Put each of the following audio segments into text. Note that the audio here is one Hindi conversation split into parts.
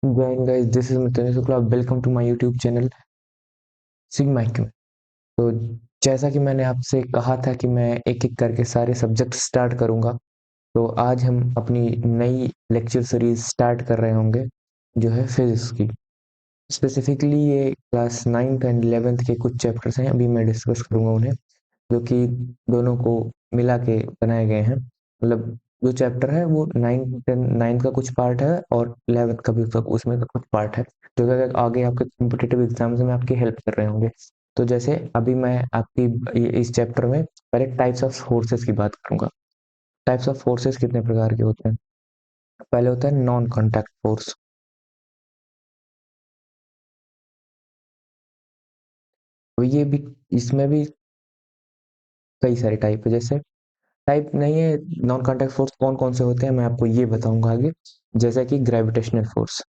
जय हिंद guys, this is Mitendra Shukla. Welcome to my YouTube channel Sigma Q. तो जैसा कि मैंने आपसे कहा था कि मैं एक एक करके सारे सब्जेक्ट स्टार्ट करूंगा, तो आज हम अपनी नई लेक्चर सीरीज स्टार्ट कर रहे होंगे जो है फिजिक्स की। स्पेसिफिकली ये क्लास 9th एंड 11th के कुछ चैप्टर्स हैं, अभी मैं डिस्कस करूंगा उन्हें, जो कि दोनों को मिला के बनाए गए हैं। मतलब जो चैप्टर है वो 9th का कुछ पार्ट है और 11th का भी उसमें का कुछ पार्ट है, जो कि आगे आपके कॉम्पिटिटिव एग्जाम्स में आपकी हेल्प कर रहे होंगे। तो जैसे अभी मैं आपकी इस चैप्टर में पहले टाइप्स ऑफ फोर्सेस की बात करूंगा। टाइप्स ऑफ फोर्सेस कितने प्रकार के होते हैं? पहले होता है नॉन कॉन्टैक्ट फोर्स। तो ये भी, इसमें भी कई सारे टाइप है। जैसे टाइप नहीं है नॉन कॉन्टैक्ट फोर्स कौन कौन से होते हैं, मैं आपको ये बताऊंगा आगे। जैसा कि ग्रेविटेशनल फोर्स।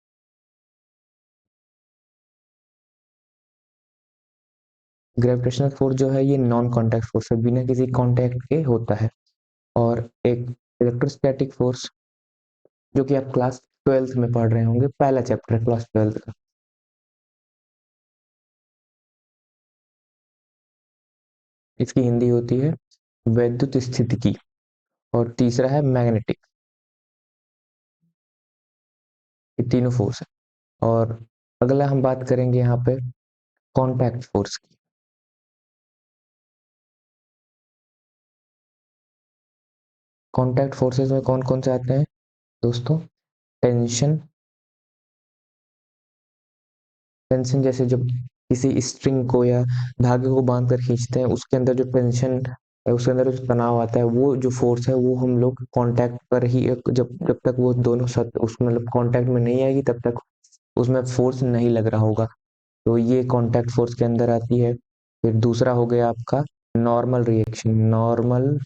ग्रेविटेशनल फोर्स जो है ये नॉन कॉन्टैक्ट फोर्स है, बिना किसी कॉन्टैक्ट के होता है। और एक इलेक्ट्रोस्टैटिक फोर्स, जो कि आप क्लास 12th में पढ़ रहे होंगे, पहला चैप्टर है क्लास 12th का। इसकी हिंदी होती है वैद्युत स्थितिकी। और तीसरा है मैग्नेटिक। ये तीनों फोर्स है। और अगला हम बात करेंगे यहाँ पे कॉन्टैक्ट फोर्स की। कॉन्टैक्ट फोर्सेस में कौन कौन से आते हैं दोस्तों? टेंशन। टेंशन जैसे जब किसी स्ट्रिंग को या धागे को बांध कर खींचते हैं, उसके अंदर जो टेंशन है, उसके अंदर जो तनाव आता है, वो जो फोर्स है वो हम लोग कांटेक्ट पर ही जब जब तक वो दोनों सत उसमें मतलब कांटेक्ट में नहीं आएगी तब तक उसमें फोर्स नहीं लग रहा होगा। तो ये कांटेक्ट फोर्स के अंदर आती है। फिर दूसरा हो गया आपका नॉर्मल रिएक्शन। नॉर्मल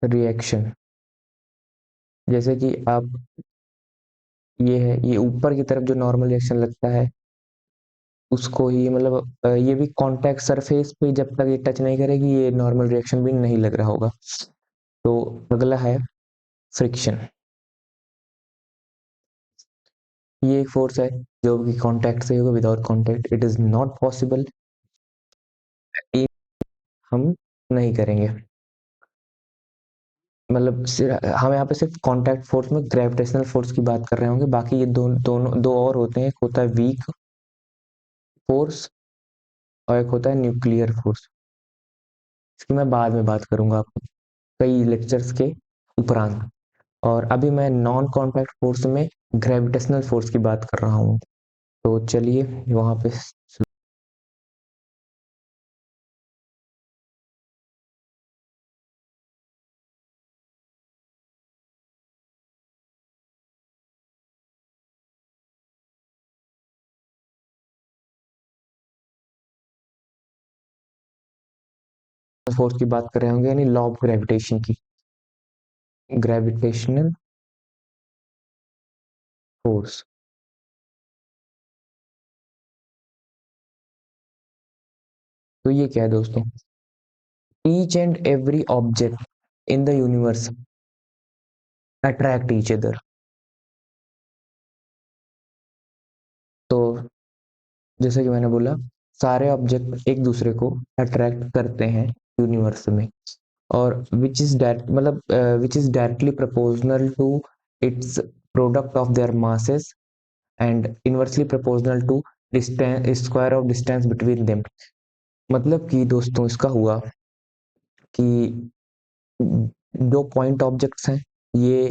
रिएक्शन जैसे कि आप, ये है, ये ऊपर की तरफ जो नॉर्मल रिएक्शन लगता है उसको ही मतलब ये भी कांटेक्ट सरफेस पे जब तक ये टच नहीं करेगी ये नॉर्मल रिएक्शन भी नहीं लग रहा होगा। तो अगला है फ्रिक्शन। ये एक फोर्स है जो कि कांटेक्ट से होगा, without contact it is not possible. हम नहीं करेंगे। मतलब हम यहाँ पे सिर्फ कांटेक्ट फोर्स में ग्रेविटेशनल फोर्स की बात कर रहे होंगे, बाकी ये दोनों दो और होते हैं। एक होता है वीक फोर्स और एक होता है न्यूक्लियर फोर्स। इसकी मैं बाद में बात करूंगा आपको कई लेक्चर्स के उपरांत। और अभी मैं नॉन कॉन्टैक्ट फोर्स में ग्रेविटेशनल फोर्स की बात कर रहा हूँ। तो चलिए वहां पे फोर्स की बात कर रहे होंगे, यानी लॉ ऑफ ग्रेविटेशन की। Gravitational force. तो ये क्या है दोस्तों? Each and every object in the universe attract each other. तो जैसे कि मैंने बोला, सारे ऑब्जेक्ट एक दूसरे को अट्रैक्ट करते हैं यूनिवर्स में। और विच इज डायरेक्ट मतलब which is directly proportional to its product of their masses and inversely proportional to distance square of distance between them. मतलब कि दोस्तों इसका हुआ कि दो पॉइंट ऑब्जेक्ट्स हैं, ये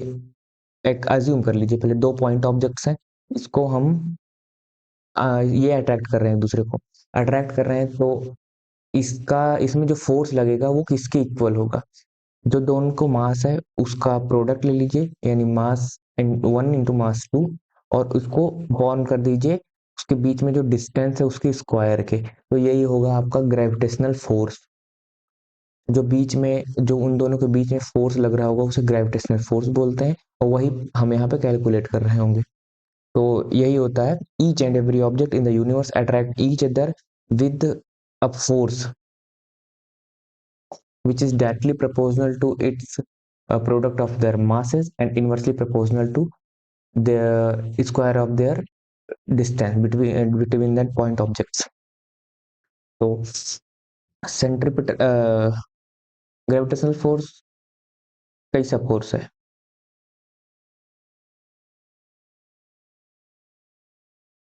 एक अज्यूम कर लीजिए, पहले दो पॉइंट ऑब्जेक्ट्स हैं, इसको हम ये अट्रैक्ट कर रहे हैं, दूसरे को अट्रैक्ट कर रहे हैं। तो इसका इसमें जो फोर्स लगेगा वो किसके इक्वल होगा? जो दोनों को मास है उसका प्रोडक्ट ले लीजिए, यानी मास 1 into मास 2, और उसको बॉर्न कर दीजिए उसके बीच में जो डिस्टेंस है उसके स्क्वायर के। तो यही होगा आपका ग्रेविटेशनल फोर्स। जो बीच में जो उन दोनों के बीच में फोर्स लग रहा होगा उसे ग्रेविटेशनल फोर्स बोलते हैं, और वही हम यहाँ पे कैलकुलेट कर रहे होंगे। तो यही होता है, each and every object in the universe attract each other with a force which is directly proportional to its product of their masses and inversely proportional to the square of their distance between that point objects. तो सेंट्रीपिटल ग्रेविटेशनल फोर्स कैसा फोर्स है?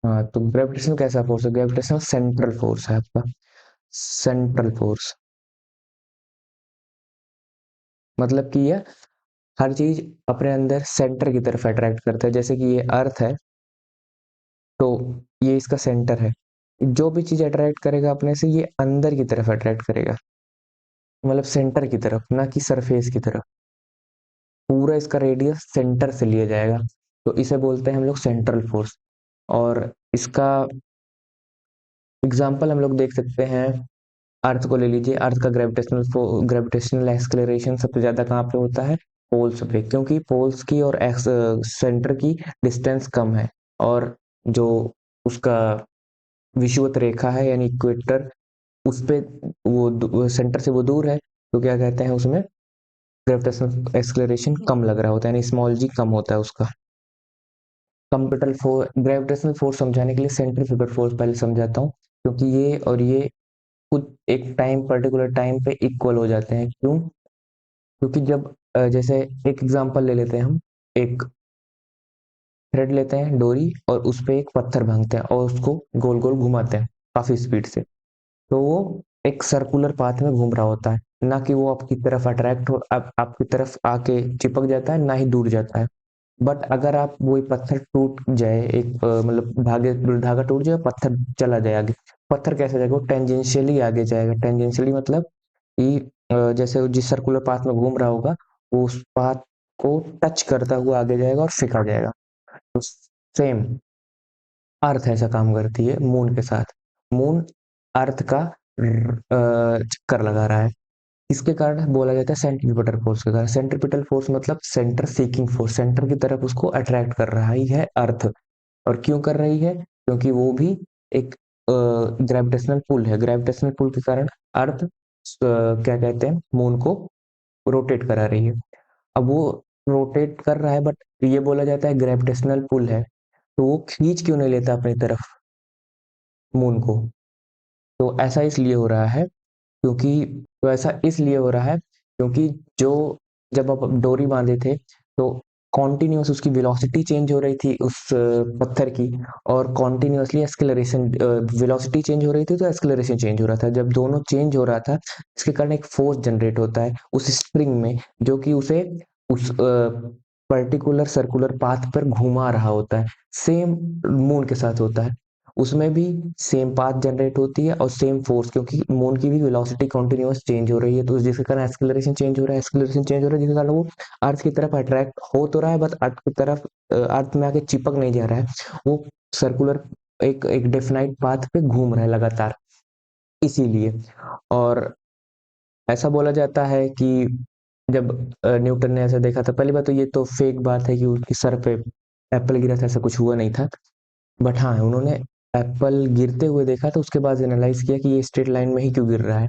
हाँ, तो ग्रेविटेशनल कैसा फोर्स है? ग्रेविटेशनल सेंट्रल फोर्स है आपका। सेंट्रल फोर्स मतलब कि ये हर चीज अपने अंदर सेंटर की तरफ अट्रैक्ट करता है। जैसे कि ये अर्थ है, तो ये इसका सेंटर है। जो भी चीज अट्रैक्ट करेगा अपने से, ये अंदर की तरफ अट्रैक्ट करेगा, मतलब सेंटर की तरफ, ना कि सरफेस की तरफ। पूरा इसका रेडियस सेंटर से लिया जाएगा, तो इसे बोलते हैं हम लोग सेंट्रल फोर्स। और इसका एग्जाम्पल हम लोग देख सकते हैं, अर्थ को ले लीजिए। अर्थ का ग्रेविटेशनल एक्सलेरेशन सबसे ज्यादा कहाँ पे होता है? पोल्स पे, क्योंकि पोल्स की और सेंटर की डिस्टेंस कम है, और जो उसका विषुवत रेखा है यानी इक्वेटर, उस पे वो सेंटर से वो दूर है, तो क्या कहते हैं उसमें ग्रेविटेशनल एक्सलेरेशन कम लग रहा होता है, यानी स्मॉल जी कम होता है उसका। कंप्यूटर फोर्स, ग्रेविटेशनल फोर्स समझाने के लिए सेंट्रीफ्यूगल फोर्स पहले समझाता हूँ, क्योंकि ये और ये खुद एक टाइम, पर्टिकुलर टाइम पे इक्वल हो जाते हैं। क्यों? क्योंकि जब जैसे एक एग्जांपल ले लेते हैं हम, एक थ्रेड लेते हैं, डोरी, और उस पे एक पत्थर भांगते हैं और उसको गोल गोल घुमाते हैं काफी स्पीड से, तो वो एक सर्कुलर पाथ में घूम रहा होता है, ना कि वो आपकी तरफ अट्रैक्ट हो, आपकी तरफ आके चिपक जाता है, ना ही दूर जाता है। बट अगर आप वही पत्थर टूट जाए, एक मतलब धागे धागा टूट जाए, पत्थर चला जाए आगे, पत्थर कैसे जाएगा? वो टेंजेंशियली आगे जाएगा। टेंजेंशियली मतलब कि जैसे वो जिस सर्कुलर पाथ में घूम रहा होगा, वो उस पाथ को टच करता हुआ आगे जाएगा और फेंका जाएगा। तो सेम अर्थ ऐसा काम करती है मून के साथ। मून अर्थ का चक्कर लगा रहा है। इसके कारण बोला जाता है सेंट्रीपिटल फोर्स के कारण। सेंट्रीपिटल फोर्स मतलब सेंटर सीकिंग फोर्स, सेंटर की तरफ उसको अट्रैक्ट कर रहा ही है अर्थ। और क्यों कर रही है? क्योंकि वो भी एक ग्रेविटेशनल पुल है। ग्रेविटेशनल पुल के कारण अर्थ क्या कहते हैं, मून को रोटेट करा रही है। अब वो रोटेट कर रहा है, बट ये बोला जाता है ग्रेविटेशनल पुल है, तो वो खींच क्यों नहीं लेता अपनी तरफ मून को? तो ऐसा इसलिए हो रहा है क्योंकि तो ऐसा इसलिए हो रहा है क्योंकि जो जब आप डोरी बांधे थे, तो कॉन्टिन्यूस उसकी वेलोसिटी चेंज हो रही थी उस पत्थर की, और कॉन्टिन्यूसली एक्सलेरेशन, वेलोसिटी चेंज हो रही थी तो एक्सलेरेशन चेंज हो रहा था। जब दोनों चेंज हो रहा था, इसके कारण एक फोर्स जनरेट होता है उस स्प्रिंग में, जो कि उसे उस पर्टिकुलर सर्कुलर पाथ पर घुमा रहा होता है। सेम मून के साथ होता है, उसमें भी सेम पाथ जनरेट होती है और सेम फोर्स, क्योंकि मून की भी वेलोसिटी कंटिन्यूअस चेंज हो रही है, तो जिसके कारण एक्सेलरेशन चेंज हो रहा है, एक्सेलरेशन चेंज हो रहा है, जिसके कारण वो अर्थ की तरफ अट्रैक्ट हो तो रहा है, बट अर्थ की तरफ अर्थ में आके चिपक नहीं जा रहा है। वो सर्कुलर एक एक डेफिनाइट पाथ पे घूम रहा है लगातार, इसीलिए। और ऐसा बोला जाता है कि जब न्यूटन ने ऐसा देखा था, पहली बात तो ये तो फेक बात है कि उसकी सर पे एप्पल गिरा था, ऐसा कुछ हुआ नहीं था। बट हाँ, उन्होंने एप्पल गिरते हुए देखा, तो उसके बाद एनालाइज किया कि ये स्ट्रेट लाइन में ही क्यों गिर रहा है।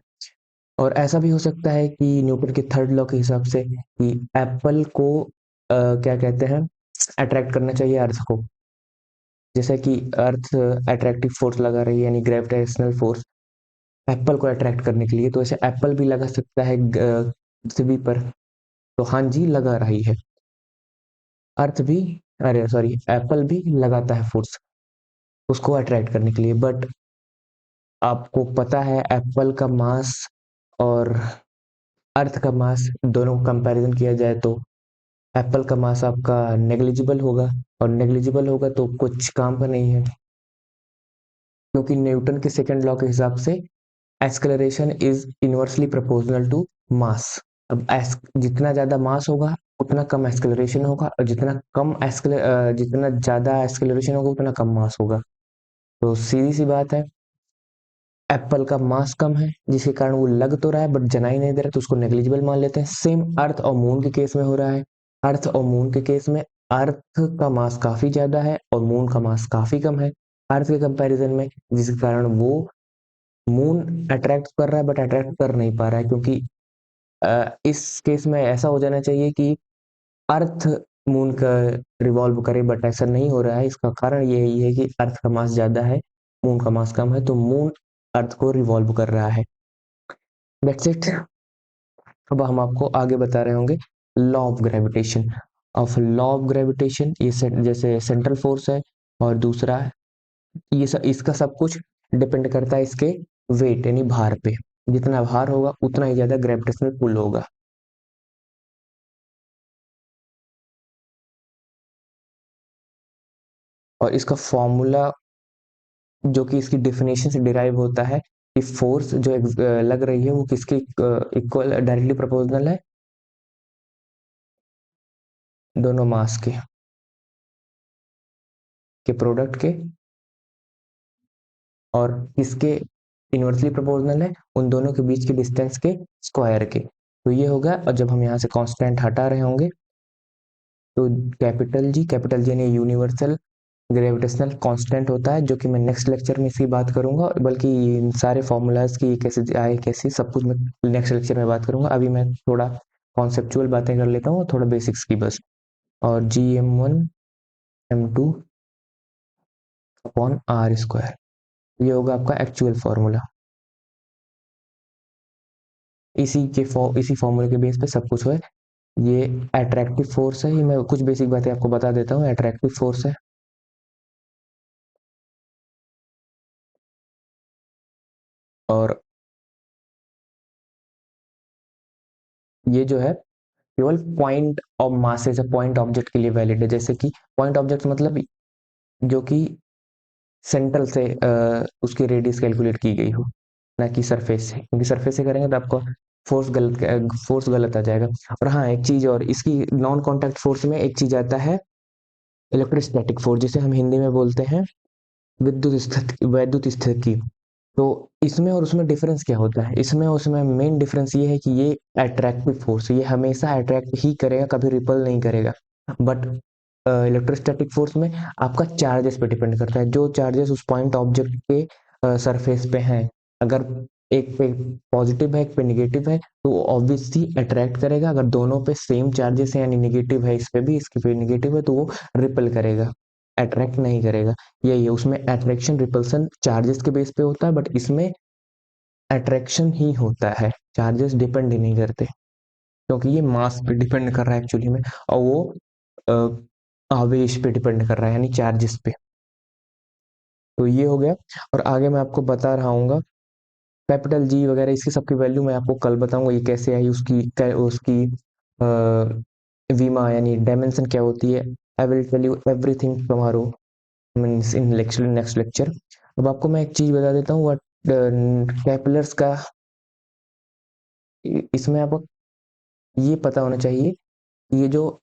और ऐसा भी हो सकता है कि न्यूटन के थर्ड लॉ के हिसाब से कि एप्पल को क्या कहते हैं, अट्रैक्ट करना चाहिए अर्थ को। जैसे कि अर्थ अट्रैक्टिव फोर्स लगा रही है, यानी ग्रेविटेशनल फोर्स एप्पल को अट्रैक्ट करने के लिए, तो ऐसे एप्पल भी लगा सकता है पृथ्वी पर। तो हाँ जी, लगा रही है अर्थ भी, अरे सॉरी, एप्पल भी लगाता है फोर्स उसको अट्रैक्ट करने के लिए। बट आपको पता है एप्पल का मास और अर्थ का मास दोनों का कंपैरिजन किया जाए, तो एप्पल का मास आपका नेग्लिजिबल होगा, और नेग्लिजिबल होगा तो कुछ काम का नहीं है, क्योंकि न्यूटन के सेकंड लॉ के हिसाब से acceleration is inversely proportional to mass. अब जितना ज्यादा मास होगा उतना कम एक्सेलरेशन होगा, और जितना ज्यादा एक्सेलरेशन होगा उतना कम मास होगा। तो सीधी सी बात है, एप्पल का मास कम है, जिसके कारण वो लग तो रहा है बट जना ही नहीं दे रहा, तो उसको नेग्लिजिबल मान लेते हैं। सेम अर्थ और मून के केस में हो रहा है। अर्थ और मून के केस में अर्थ का मास काफी ज्यादा है और मून का मास काफी कम है अर्थ के कंपैरिजन में, जिसके कारण वो मून अट्रैक्ट कर रहा है बट अट्रैक्ट कर नहीं पा रहा है, क्योंकि इस केस में ऐसा हो जाना चाहिए कि अर्थ मून का रिवॉल्व करे, बट ऐसा नहीं हो रहा है। इसका कारण यही है कि अर्थ का मास ज्यादा है, मून का मास कम है, तो मून अर्थ को रिवॉल्व कर रहा है। That's it. अब हम आपको आगे बता रहे होंगे law of gravitation. Law of gravitation ये जैसे सेंट्रल फोर्स है, और दूसरा इसका सब कुछ डिपेंड करता है इसके वेट यानी भार पे। जितना भार होगा उतना ही ज्यादा ग्रेविटेशनल पुल होगा। और इसका फॉर्मूला जो कि इसकी डेफिनेशन से डिराइव होता है कि फोर्स जो लग रही है वो किसके इक्वल डायरेक्टली प्रोपोर्शनल है, दोनों मास के प्रोडक्ट के, और किसके इनवर्सली प्रोपोर्शनल है, उन दोनों के बीच के डिस्टेंस के स्क्वायर के। तो ये होगा। और जब हम यहाँ से कांस्टेंट हटा रहे होंगे तो कैपिटल जी ने यूनिवर्सल ग्रेविटेशनल कांस्टेंट होता है, जो कि मैं नेक्स्ट लेक्चर में इसकी बात करूंगा, बल्कि इन सारे फॉर्मूलाज की कैसे आए कैसे सब कुछ मैं नेक्स्ट लेक्चर में बात करूंगा। अभी मैं थोड़ा कॉन्सेप्चुअल बातें कर लेता हूँ, थोड़ा बेसिक्स की बस। और Gm1m2 अपॉन आर स्क्वायर, ये होगा आपका एक्चुअल फॉर्मूला। इसी फॉर्मूले के बेस पे सब कुछ है। ये अट्रैक्टिव फोर्स है, ये मैं कुछ बेसिक बातें आपको बता देता हूँ। अट्रैक्टिव फोर्स है, और ये जो है केवल पॉइंट ऑफ मासेस है, पॉइंट ऑब्जेक्ट के लिए वैलिड है। जैसे कि पॉइंट ऑब्जेक्ट मतलब जो कि सेंट्रल से उसकी रेडियस कैलकुलेट की गई हो, ना कि सरफेस से, क्योंकि सरफेस से करेंगे तो आपको फोर्स गलत आ जाएगा। और हाँ, एक चीज और, इसकी नॉन कॉन्टैक्ट फोर्स में एक चीज आता है इलेक्ट्रोस्टैटिक फोर्स, जिसे हम हिंदी में बोलते हैं वैद्युत स्थिति। तो इसमें और उसमें डिफरेंस क्या होता है? इसमें और उसमें मेन डिफरेंस ये है कि ये अट्रैक्टिव फोर्स, ये हमेशा अट्रैक्ट ही करेगा, कभी रिपल नहीं करेगा। बट इलेक्ट्रोस्टैटिक फोर्स में आपका चार्जेस पे डिपेंड करता है, जो चार्जेस उस पॉइंट ऑब्जेक्ट के सरफेस पे हैं। अगर एक पे पॉजिटिव है, एक पे निगेटिव है, तो वो ऑब्वियसली अट्रैक्ट करेगा। अगर दोनों पे सेम चार्जेस है, यानी निगेटिव है इस पे भी, इसके पे निगेटिव है, तो वो रिपल करेगा, अट्रैक्ट नहीं करेगा। यही है, उसमें अट्रैक्शन रिपल्सन चार्जेस के बेस पे होता है, बट इसमें अट्रैक्शन ही होता है, चार्जेस डिपेंड ही नहीं करते, क्योंकि ये मास पे डिपेंड कर रहा है एक्चुअली में, और वो आवेश पे डिपेंड कर रहा है, यानी चार्जेस पे। तो ये हो गया। और आगे मैं आपको बता रहा हूँ कैपिटल जी वगैरह, इसकी सबकी वैल्यू मैं आपको कल बताऊंगा, ये कैसे आई, उसकी वीमा यानी डायमेंशन क्या होती है। I will tell you everything tomorrow, means in lecture, next lecture. अब आपको मैं एक चीज बता देता हूँ, व्हाट कैपिलर्स का, इसमें आपको ये पता होना चाहिए कि ये जो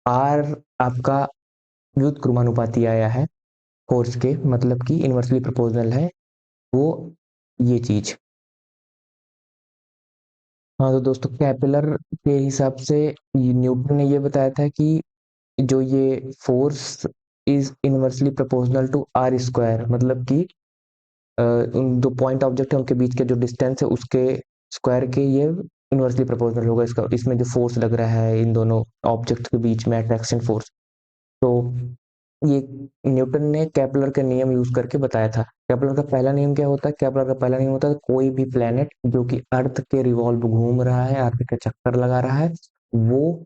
आर आपका व्युत्क्रमानुपाती आया है फोर्स के, मतलब कि इनवर्सली प्रोपोर्शनल है, वो ये चीज। हाँ तो दोस्तों, कैपिलर के हिसाब से न्यूटन ने ये बताया था कि जो ये force is inversely proportional to R square, मतलब कि उन दो पॉइंट ऑब्जेक्ट है उनके बीच के जो डिस्टेंस है उसके स्क्वायर के ये इनवर्सली प्रोपोर्शनल होगा। इसका इसमें जो फोर्स लग रहा है इन दोनों ऑब्जेक्ट के बीच में, अट्रैक्शन फोर्स। तो ये न्यूटन ने केपलर का नियम यूज करके बताया था। केपलर का पहला नियम क्या होता है? केपलर का पहला नियम होता है कोई भी प्लेनेट जो कि अर्थ के रिवॉल्व घूम रहा है, अर्थ का चक्कर लगा रहा है, वो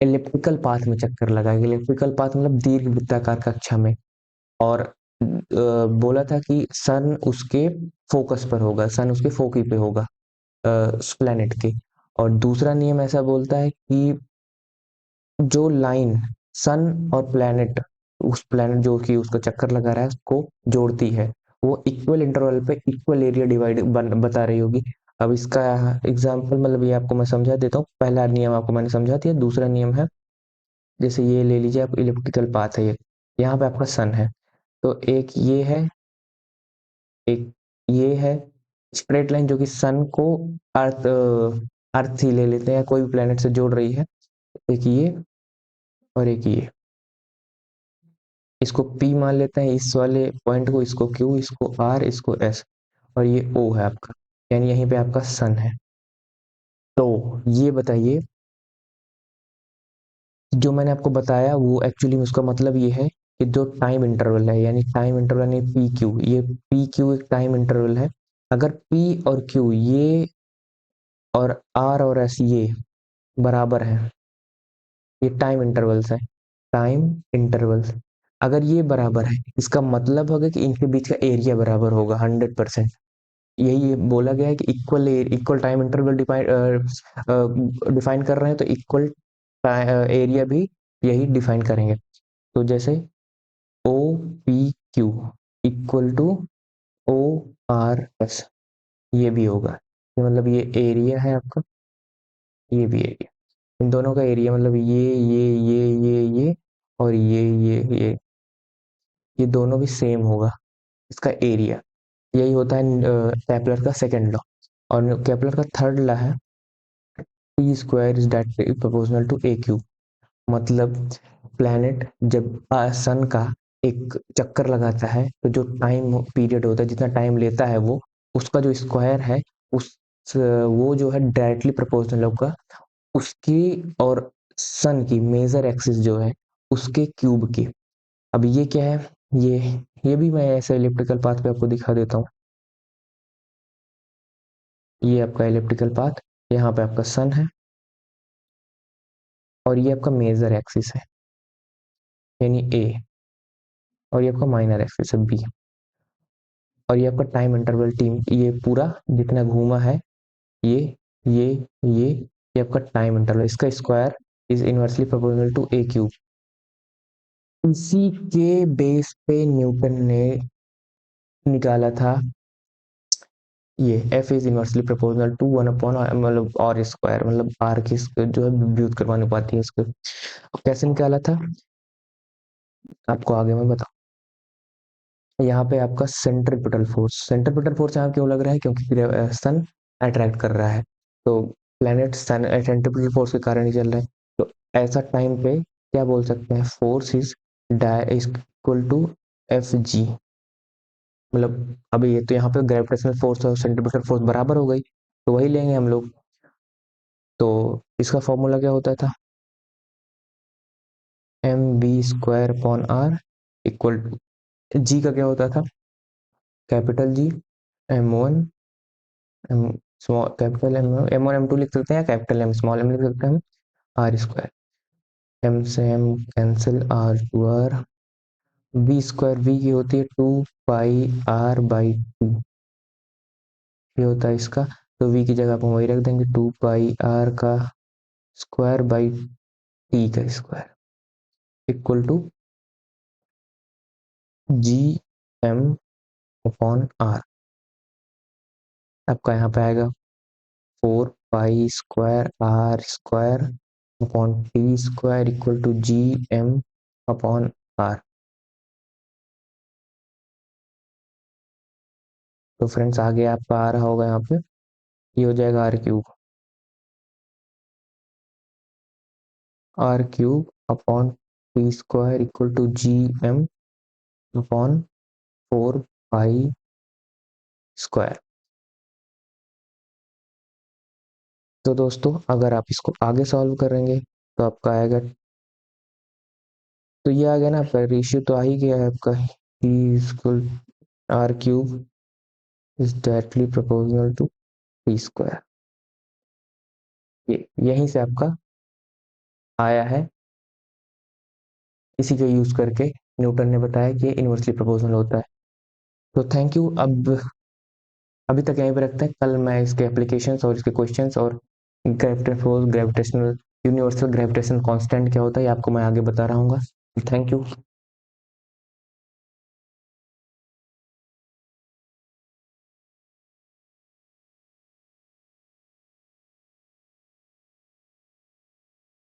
इलिप्टिकल पाथ में चक्कर लगाएगा। इलिप्टिकल पाथ मतलब दीर्घ वृत्ताकार कक्षा में। और बोला था कि सन उसके फोकस पर होगा, सन उसके फोकी पे होगा, उस प्लेनेट के। और दूसरा नियम ऐसा बोलता है कि जो लाइन सन और प्लेनेट, उस प्लेनेट जो कि उसका चक्कर लगा रहा है उसको जोड़ती है, वो इक्वल इंटरवल पे इक्वल एरिया डिवाइड बता रही होगी। अब इसका एग्जांपल, मतलब ये आपको मैं समझा देता हूँ। पहला नियम आपको मैंने समझा दिया, दूसरा नियम है, जैसे ये ले लीजिए आप, इलिप्टिकल पाथ है ये, यहाँ पे आपका सन है, तो एक ये है, एक ये है स्ट्रेट लाइन जो कि सन को अर्थ अर्थ ही ले लेते हैं, कोई भी प्लेनेट से जोड़ रही है। एक ये और एक ये, इसको P मान लेते हैं इस वाले पॉइंट को, इसको Q, इसको R, इसको S, और ये O है आपका, यानी यहीं पे आपका सन है। तो ये बताइए, जो मैंने आपको बताया वो एक्चुअली में उसका मतलब ये है कि जो टाइम इंटरवल है, यानी टाइम इंटरवल यानी पी क्यू, ये पी क्यू एक टाइम इंटरवल है। अगर पी और क्यू ये और आर और एस ये बराबर है, ये टाइम इंटरवल्स है, टाइम इंटरवल्स, अगर ये बराबर है इसका मतलब होगा कि इनके बीच का एरिया बराबर होगा 100%। यही बोला गया है कि equal equal time interval define कर रहे हैं, तो इक्वल एरिया भी यही डिफाइन करेंगे। तो जैसे O P Q equal to O R S, ये भी होगा। तो मतलब ये एरिया है आपका, ये भी एरिया, इन दोनों का एरिया मतलब ये और ये दोनों भी सेम होगा इसका एरिया। यही होता है केपलर का सेकंड लॉ। और केपलर का थर्ड लॉ है T square is directly proportional to a cube. मतलब प्लैनेट जब सन का एक चक्कर लगाता है तो जो टाइम पीरियड होता है, जितना टाइम लेता है वो, उसका जो स्क्वायर है, उस वो जो है डायरेक्टली प्रोपोर्शनल होगा उसकी और सन की मेजर एक्सिस जो है उसके क्यूब की। अब ये क्या है, ये भी मैं ऐसे इलिप्टिकल पाथ पे आपको दिखा देता हूँ। ये आपका इलिप्टिकल पाथ, यहाँ पे आपका सन है और ये आपका मेजर एक्सिस है यानी ए, और ये आपका माइनर एक्सिस है बी, और ये आपका टाइम इंटरवल टीम, ये पूरा जितना घूमा है, ये ये ये आपका टाइम इंटरवल, इसका square is inversely proportional to a cube. इसी के बेस पे न्यूटन ने निकाला था ये F is inversely proportional to 1 upon मतलब आर स्क्वायर, मतलब आर की जो है व्युत करवानी पाती है इसको। कैसे निकाला था आपको आगे मैं बताऊं। यहाँ पे आपका सेंट्रीपिटल फोर्स यहाँ क्यों लग रहा है, क्योंकि सन अट्रैक्ट कर रहा है, तो प्लैनेट सन सेंट्रीपिटल फोर्स के कारण ही चल रहा है। तो ऐसा टाइम पे क्या बोल सकते हैं, force is equal to F G. मतलब अभी ये तो यहाँ पे ग्रेविटेशनल फोर्स और सेंट्रीपिटल फोर्स बराबर हो गई, तो वही लेंगे हम लोग। तो इसका फॉर्मूला क्या होता था, M B square upon R equal to G का क्या होता था, capital G M one M small, capital M one M two लिख सकते हैं, कैपिटल एम स्मॉल एम लिख सकते हैं हम, आर स्क्वायर, एम से M cancel, R to R, B square V की होती है 2 पाई आर बाई 2, ये होता है इसका। तो वी की जगह पर वही रख देंगे, 2 पाई आर का स्क्वायर बाई टी का square equal to G M upon R. आपका यहाँ पे आएगा 4 pi square R square upon T square equal to G M upon R. तो फ्रेंड्स आगे आपका आ रहा होगा यहाँ पे, ये हो जाएगा R cube, R cube upon T square equal to G M upon 4 pi square. तो दोस्तों अगर आप इसको आगे सॉल्व करेंगे तो आपका आएगा, तो ये आ गया ना आपका रेशियो, तो आ ही गया है आपका T equal R cube is directly proportional to T square. ये यहीं से आपका आया है, इसी को यूज करके न्यूटन ने बताया कि इनवर्सली प्रोपोर्शनल होता है। तो थैंक यू। अब अभी तक यहीं पे रखते हैं, कल मैं इसके एप्लीकेशंस और इसके क्वेश्चंस और gravitational force, gravitational universal gravitation constant क्या होता है, ये आपको मैं आगे बता रहा हूँ। Thank you.